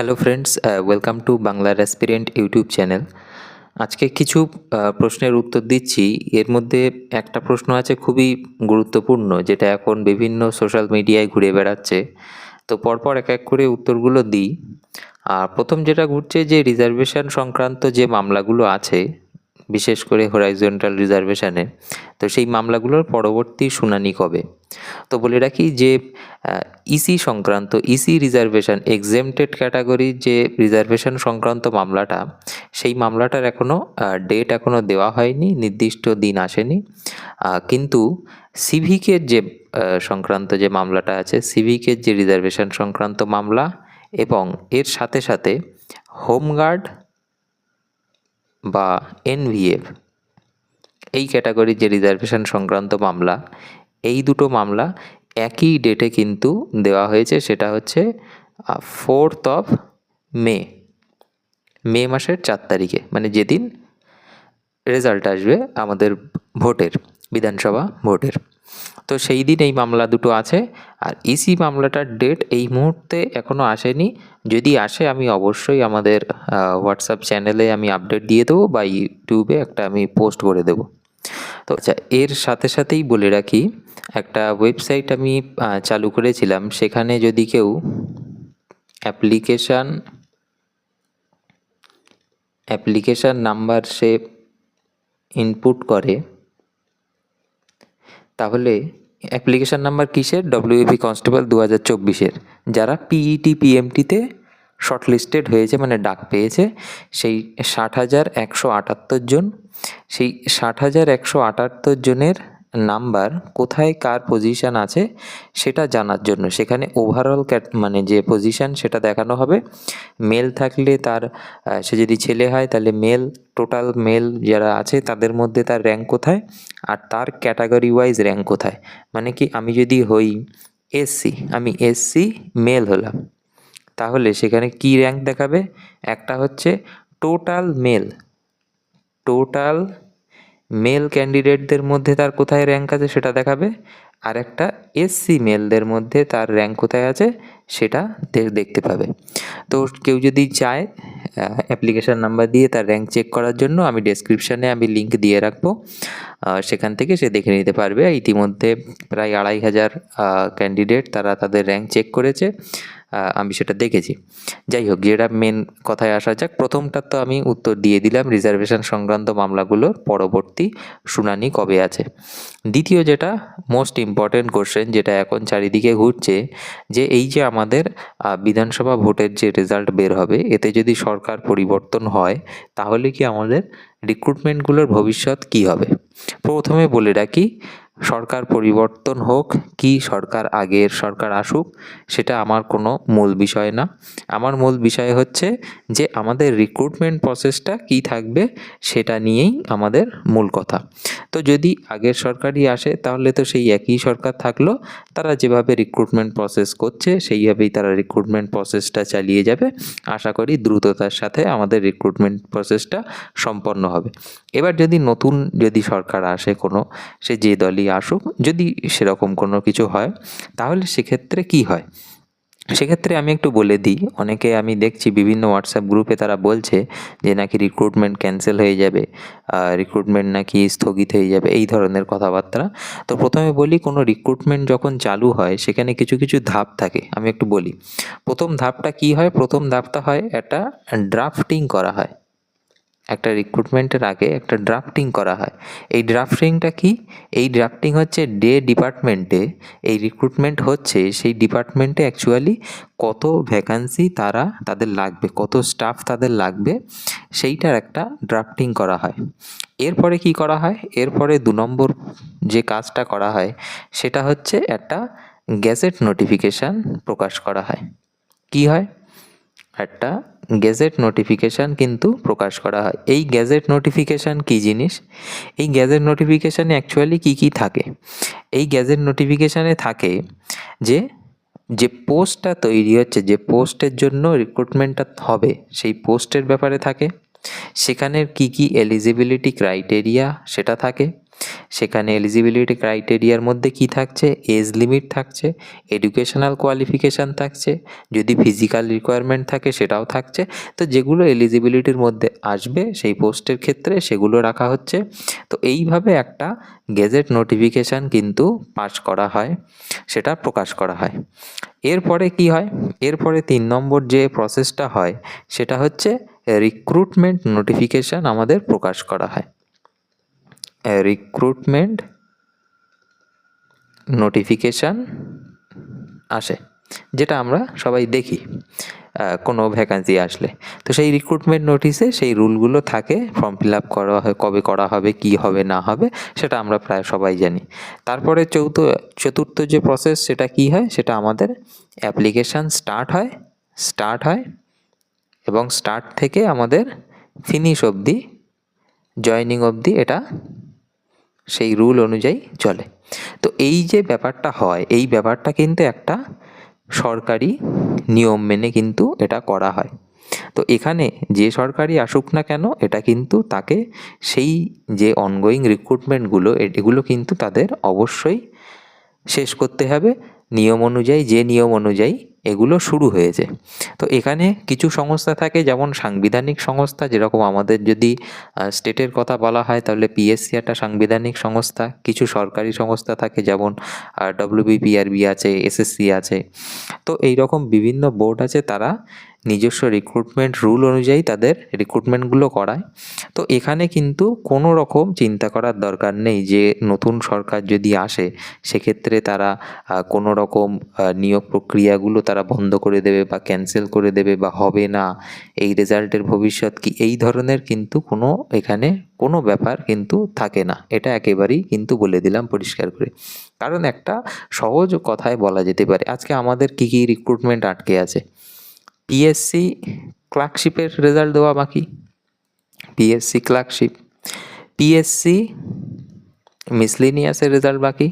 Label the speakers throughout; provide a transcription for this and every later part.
Speaker 1: Hello friends, welcome to Bangla aspirant YouTube channel. আজকে কিছু প্রশ্নের উত্তর দিচ্ছি। এর মধ্যে একটা প্রশ্ন আছে খুবই গুরুত্বপূর্ণ, যেটা এখন বিভিন্ন সোশ্যাল মিডিয়ায় ঘুরে বেড়াচ্ছে। তো পরপর এক এক করে উত্তরগুলো দিই। আর প্রথম যেটা ঘুরছে, যে রিজার্ভেশন সংক্রান্ত যে মামলাগুলো আছে, বিশেষ করে হরাইজন্টাল রিজার্ভেশনে, তো সেই মামলাগুলোর পরবর্তী শুনানি কবে? তো বলে রাখি যে ইসি সংক্রান্ত ইসি রিজার্ভেশন এক্সেমটেড ক্যাটাগরির যে রিজার্ভেশন সংক্রান্ত মামলাটা, সেই মামলাটার ডেট এখনও দেওয়া হয়নি, নির্দিষ্ট দিন আসেনি। কিন্তু সিভিকের যে সংক্রান্ত যে মামলাটা আছে, সিভিকের যে রিজার্ভেশন সংক্রান্ত মামলা এবং এর সাথে সাথে হোমগার্ড বা এনভিএফ এই ক্যাটাগরির যে রিজার্ভেশন সংক্রান্ত মামলা, এই দুটো মামলা একই ডেটে কিন্তু দেওয়া হয়েছে। সেটা হচ্ছে 4 মে, মে মাসের 4 তারিখে, মানে যেদিন রেজাল্ট আসবে আমাদের ভোটের, বিধানসভা ভোটের। তো সেই দিন এই মামলা দুটো আছে। আর ইসি মামলাটার ডেট এই মুহূর্তে এখনও আসেনি। যদি আসে আমি অবশ্যই আমাদের হোয়াটসঅ্যাপ চ্যানেলে আমি আপডেট দিয়ে দেবো, বা ইউটিউবে একটা আমি পোস্ট করে দেবো। তো আচ্ছা, এর সাথে সাথেই বলে রাখি, একটা ওয়েবসাইট আমি চালু করেছিলাম। সেখানে যদি কেউ অ্যাপ্লিকেশান নাম্বার সে ইনপুট করে, তাহলে অ্যাপ্লিকেশান নাম্বার কিসের? ডব্লিউবি কনস্টেবল 2024-এর, যারা পিইটি পিএমটিতে শর্টলিস্টেড হয়েছে, মানে ডাক পেয়েছে, সেই 60,178 জন। সেই 60,178 জনের নাম্বার কোথায় কার পজিশান আছে সেটা জানার জন্য সেখানে ওভারঅল মানে যে পজিশান সেটা দেখানো হবে। মেল থাকলে তার, সে যদি ছেলে হয় তাহলে মেল, টোটাল মেল যারা আছে তাদের মধ্যে তার র্যাঙ্ক কোথায়, আর তার ক্যাটাগরি ওয়াইজ র্যাঙ্ক কোথায়। মানে কি, আমি যদি হই এসসি, আমি এসসি মেল হলাম, তাহলে সেখানে কি র্যাঙ্ক দেখাবে? একটা হচ্ছে টোটাল মেল ক্যান্ডিডেটদের মধ্যে তার কোথায় র্যাঙ্ক আছে সেটা দেখাবে, আর একটা এসসি মেলদের মধ্যে তার র্যাঙ্ক কোথায় আছে সেটা দেখতে পাবে। তো কেউ যদি চায় অ্যাপ্লিকেশান নাম্বার দিয়ে তার র্যাঙ্ক চেক করার জন্য, আমি ডেসক্রিপশানে আমি লিঙ্ক দিয়ে রাখবো, সেখান থেকে সে দেখে নিতে পারবে। ইতিমধ্যে প্রায় 2,500 ক্যান্ডিডেট তারা তাদের র্যাঙ্ক চেক করেছে, আমি সেটা দেখেছি। যাই হোক, যেটা মেন কথায় আসা যাক, প্রথমটা তো আমি উত্তর দিয়ে দিলাম, রিজার্ভেশন সংক্রান্ত মামলাগুলোর পরবর্তী শুনানি কবে আছে। দ্বিতীয় যেটা মোস্ট ইম্পর্টেন্ট কোশ্চেন, যেটা এখন চারিদিকে ঘুরছে, যে এই যে আমাদের বিধানসভা ভোটের যে রেজাল্ট বের হবে, এতে যদি সরকার পরিবর্তন হয়, তাহলে কি আমাদের রিক্রুটমেন্টগুলোর ভবিষ্যৎ কী হবে? প্রথমে বলে রাখি, সরকার পরিবর্তন হোক কি আগের সরকার আসুক, সেটা আমার কোনো মূল বিষয় না। আমার মূল বিষয় হচ্ছে যে আমাদের রিক্রুটমেন্ট প্রসেসটা কী থাকবে, সেটা নিয়েই আমাদের মূল কথা। তো যদি আগের সরকারই আসে, তাহলে তো সেই একই সরকার থাকলো, তারা যেভাবে রিক্রুটমেন্ট প্রসেস করছে সেইভাবেই তারা রিক্রুটমেন্ট প্রসেসটা চালিয়ে যাবে। আশা করি দ্রুততার সাথে আমাদের রিক্রুটমেন্ট প্রসেসটা সম্পন্ন হবে। এবার যদি সরকার আসে কোনো, সে যে দলই আসুক, যদি সেরকম কোনো কিছু হয়, তাহলে সেক্ষেত্রে কি হয়? সেক্ষেত্রে আমি একটু বলে দিই। অনেকে আমি দেখছি বিভিন্ন হোয়াটসঅ্যাপ গ্রুপে তারা বলছে যে নাকি রিক্রুটমেন্ট ক্যান্সেল হয়ে যাবে, রিক্রুটমেন্ট নাকি স্থগিত হয়ে যাবে, এই ধরনের কথাবার্তা। তো প্রথমে বলি, কোনো রিক্রুটমেন্ট যখন চালু হয় সেখানে কিছু কিছু ধাপ থাকে, আমি একটু বলি। প্রথম ধাপটা কি হয়? প্রথম ধাপটা হয় একটা ড্রাফটিং করা হয়। একটা রিক্রুটমেন্টের আগে একটা ড্রাফটিং করা হয়। এই ড্রাফটিংটা কি? এই ড্রাফটিং হচ্ছে ডিপার্টমেন্টে, এই রিক্রুটমেন্ট হচ্ছে সেই ডিপার্টমেন্টে অ্যাকচুয়ালি কত ভ্যাকান্সি তাদের লাগবে, কত স্টাফ তাদের লাগবে, সেইটার একটা ড্রাফটিং করা হয়। এরপরে কি করা হয়? এরপরে 2 নম্বর যে কাজটা করা হয় সেটা হচ্ছে একটা গ্যাজেট নোটিফিকেশান প্রকাশ করা হয়। কি হয়? একটা গেজেট নোটিফিকেশান কিন্তু প্রকাশ করা হয়। এই গেজেট নোটিফিকেশান কী জিনিস? এই গেজেট নোটিফিকেশানে অ্যাকচুয়ালি কী থাকে? এই গেজেট নোটিফিকেশানে থাকে যে পোস্টটা তৈরি হচ্ছে, যে পোস্টের জন্য রিক্রুটমেন্টটা হবে, সেই পোস্টের ব্যাপারে থাকে। সেখানে কি কি এলিজিবিলিটি ক্রাইটেরিয়া সেটা থাকে। সেখানে এলিজিবিলিটি ক্রাইটেরিয়ার মধ্যে কি থাকছে, এজ লিমিট থাকছে, এডুকেশনাল কোয়ালিফিকেশান থাকছে, যদি ফিজিক্যাল রিকোয়ারমেন্ট থাকে সেটাও থাকছে। তো যেগুলো এলিজিবিলিটির মধ্যে আসবে সেই পোস্টের ক্ষেত্রে সেগুলো রাখা হচ্ছে। তো এইভাবে একটা গেজেট নোটিফিকেশান কিন্তু পাস করা হয়, সেটা প্রকাশ করা হয়। এরপরে কি হয়, এরপরে 3 নম্বর যে প্রসেসটা হয় সেটা হচ্ছে রিক্রুটমেন্ট নোটিফিকেশান আমাদের প্রকাশ করা হয়। রিক্রুটমেন্ট নোটিফিকেশান আসে, যেটা আমরা সবাই দেখি কোনো ভ্যাকান্সি আসলে। তো সেই রিক্রুটমেন্ট নোটিশে সেই রুলগুলো থাকে, ফর্ম ফিল আপ করা হয়, কবে করা হবে, কি হবে না হবে সেটা আমরা প্রায় সবাই জানি। তারপরে চতুর্থ যে প্রসেস সেটা কি হয়, সেটা আমাদের অ্যাপ্লিকেশান স্টার্ট হয় এবং স্টার্ট থেকে আমাদের ফিনিশ অবধি, জয়নিং অবধি এটা সেই রুল অনুযায়ী চলে। তো এই যে ব্যাপারটা হয়, এই ব্যাপারটা কিন্তু একটা সরকারি নিয়ম মেনে কিন্তু এটা করা হয়। তো এখানে যে সরকারি আসুক না কেন, এটা কিন্তু তাকে সেই যে অনগোয়িং রিক্রুটমেন্টগুলো এগুলো কিন্তু তাদের অবশ্যই শেষ করতে হবে নিয়ম অনুযায়ী, যে নিয়ম অনুযায়ী এগুলো শুরু হয়েছে। তো এখানে কিছু সংস্থা থাকে, যেমন সাংবিধানিক সংস্থা, যেরকম আমাদের যদি স্টেটের কথা বলা হয় তাহলে পিএসসি একটা সাংবিধানিক সংস্থা। কিছু সরকারি সংস্থা থাকে, যেমন ডব্লিউবিপিআরবি আছে, এসএসসি আছে। তো এই রকম বিভিন্ন বোর্ড আছে, তারা নিজস্ব রিক্রুটমেন্ট রুল অনুযায়ী তাদের রিক্রুটমেন্টগুলো করায়। তো এখানে কিন্তু কোনো রকম চিন্তা করার দরকার নেই যে নতুন সরকার যদি আসে সেক্ষেত্রে তারা কোনো রকম নিয়োগ প্রক্রিয়াগুলো তারা বন্ধ করে দেবে বা ক্যান্সেল করে দেবে বা হবে না, এই রেজাল্টের ভবিষ্যৎ কি, এই ধরনের কিন্তু কোনো এখানে কোনো ব্যাপার কিন্তু থাকে না। এটা একেবারেই কিন্তু বলে দিলাম পরিষ্কার করে। কারণ একটা সহজ কথায় বলা যেতে পারে, আজকে আমাদের কী কী রিক্রুটমেন্ট আটকে আছে। পিএসসি ক্লার্কশিপের রেজাল্ট দেওয়া বাকি, পিএসসি ক্লার্কশিপ, পিএসসি মিসলেনিয়াসের রেজাল্ট বাকি।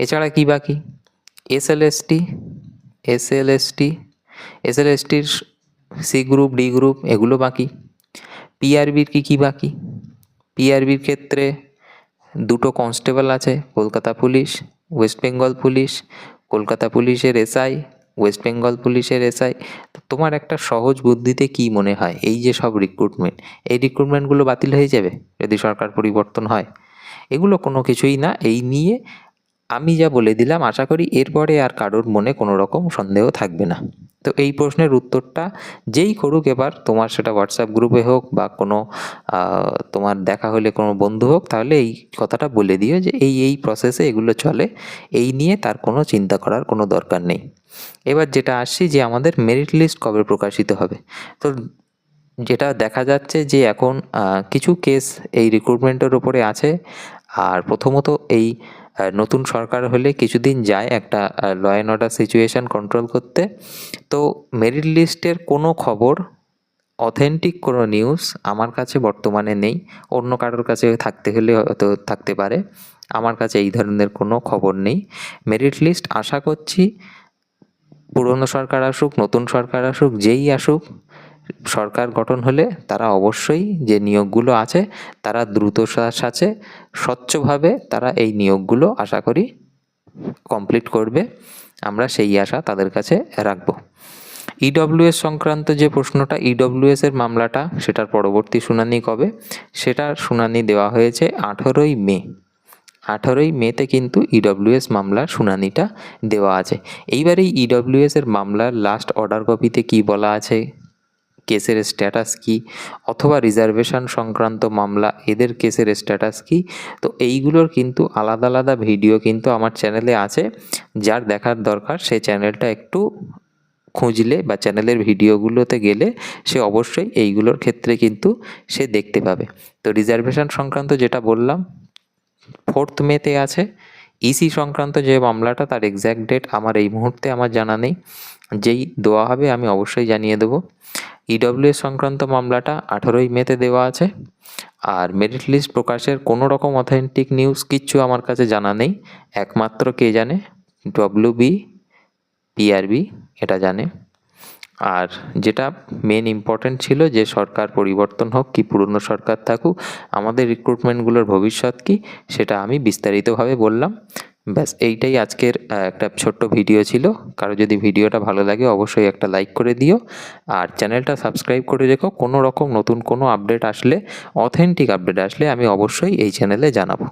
Speaker 1: এছাড়া কি বাকি, এসএলএসটির সি গ্রুপ, ডি গ্রুপ এগুলো বাকি। পিআরবির কি বাকি, পিআরবির ক্ষেত্রে 2টো কনস্টেবল আছে, Kolkata police, West Bengal police, Kolkata পুলিশের এসআই, ওয়েস্ট বেঙ্গল পুলিশের এসআই। তো তোমার একটা সহজ বুদ্ধিতে কি মনে হয়, এই যে সব রিক্রুটমেন্ট, এই রিক্রুটমেন্টগুলো বাতিল হয়ে যাবে যদি সরকার পরিবর্তন হয়? এগুলো কোনো কিছুই না। এই নিয়ে আমি যা বলে দিলাম, আশা করি এরপরে আর কারোর মনে কোনো রকম সন্দেহ থাকবে না। তো এই প্রশ্নের উত্তরটা যেই করুক এবার, তোমার সেটা হোয়াটসঅ্যাপ গ্রুপে হোক বা কোনো তোমার দেখা হলে কোনো বন্ধু হোক, তাহলে এই কথাটা বলে দিও যে এই প্রসেসে এগুলো চলে, এই নিয়ে তার কোনো চিন্তা করার কোনো দরকার নেই। এবার যেটা আসছি যে আমাদের মেরিট লিস্ট কবে প্রকাশিত হবে। তো যেটা দেখা যাচ্ছে যে এখন কিছু কেস এই রিক্রুটমেন্টের ওপরে আছে। আর প্রথমত এই নতুন সরকার হলে কিছুদিন যায় একটা law and order situation control করতে। তো মেরিট লিস্টের কোনো খবর, অথেন্টিক কোনো নিউজ আমার কাছে বর্তমানে নেই। অন্য কারোর কাছে থাকতে হলে হয়তো থাকতে পারে, আমার কাছে এই ধরনের কোনো খবর নেই। মেরিট লিস্ট আশা করছি পুরনো সরকার আসুক, নতুন সরকার আসুক, যেই আসুক, সরকার গঠন হলে তারা অবশ্যই যে নিয়োগগুলো আছে তারা দ্রুততার সাথে স্বচ্ছভাবে তারা এই নিয়োগগুলো আশা করি কমপ্লিট করবে। আমরা সেই আশা তাদের কাছে রাখবো। ইডব্লিউএস সংক্রান্ত যে প্রশ্নটা, ইডব্লিউএস এর মামলাটা, সেটার পরবর্তী শুনানি কবে, সেটার শুনানি দেওয়া হয়েছে 18ই মে। 18ই মেতে কিন্তু ইডব্লিউএস মামলার শুনানিটা দেওয়া আছে। এইবার এই ইডব্লিউএস এর মামলার লাস্ট অর্ডার কপিতে কি বলা আছে, কেসের স্ট্যাটাস কি, অথবা রিজার্ভেশন সংক্রান্ত মামলা এদের কেসের স্ট্যাটাস কি, তো এইগুলোর কিন্তু আলাদা আলাদা ভিডিও কিন্তু আমার চ্যানেলে আছে। যার দেখার দরকার সে চ্যানেলটা একটু খুঁজলে বা চ্যানেলের ভিডিওগুলোতে গেলে সে অবশ্যই এইগুলোর ক্ষেত্রে কিন্তু সে দেখতে পাবে। তো রিজার্ভেশন সংক্রান্ত যেটা বললাম 4 মেতে আছে। ইসি সংক্রান্ত যে মামলাটা, তার এক্স্যাক্ট ডেট আমার এই মুহূর্তে আমার জানা নেই, যেই দেওয়া হবে আমি অবশ্যই জানিয়ে দেবো। ইডব্লিউএস সংক্রান্ত মামলাটা 18ই মেতে দেওয়া আছে। আর মেরিট লিস্ট প্রকাশের কোনো রকম অথেন্টিক নিউজ কিচ্ছু আমার কাছে জানা নেই, একমাত্র কে জানে, ডব্লিউবিপিআরবি এটা জানে। আর যেটা মেন ইম্পর্ট্যান্ট ছিল যে সরকার পরিবর্তন হোক কি পুরনো সরকার থাকুক, আমাদের রিক্রুটমেন্টগুলোর ভবিষ্যৎ কী সেটা আমি বিস্তারিতভাবে বললাম। ব্যাস এইটাই আজকের একটা ছোট্ট ভিডিও ছিল। কারো যদি ভিডিওটা ভালো লাগে অবশ্যই একটা লাইক করে দিও, আর চ্যানেলটা সাবস্ক্রাইব করে রেখো। কোনো রকম নতুন কোনো আপডেট আসলে, অথেন্টিক আপডেট আসলে আমি অবশ্যই এই চ্যানেলে জানাবো।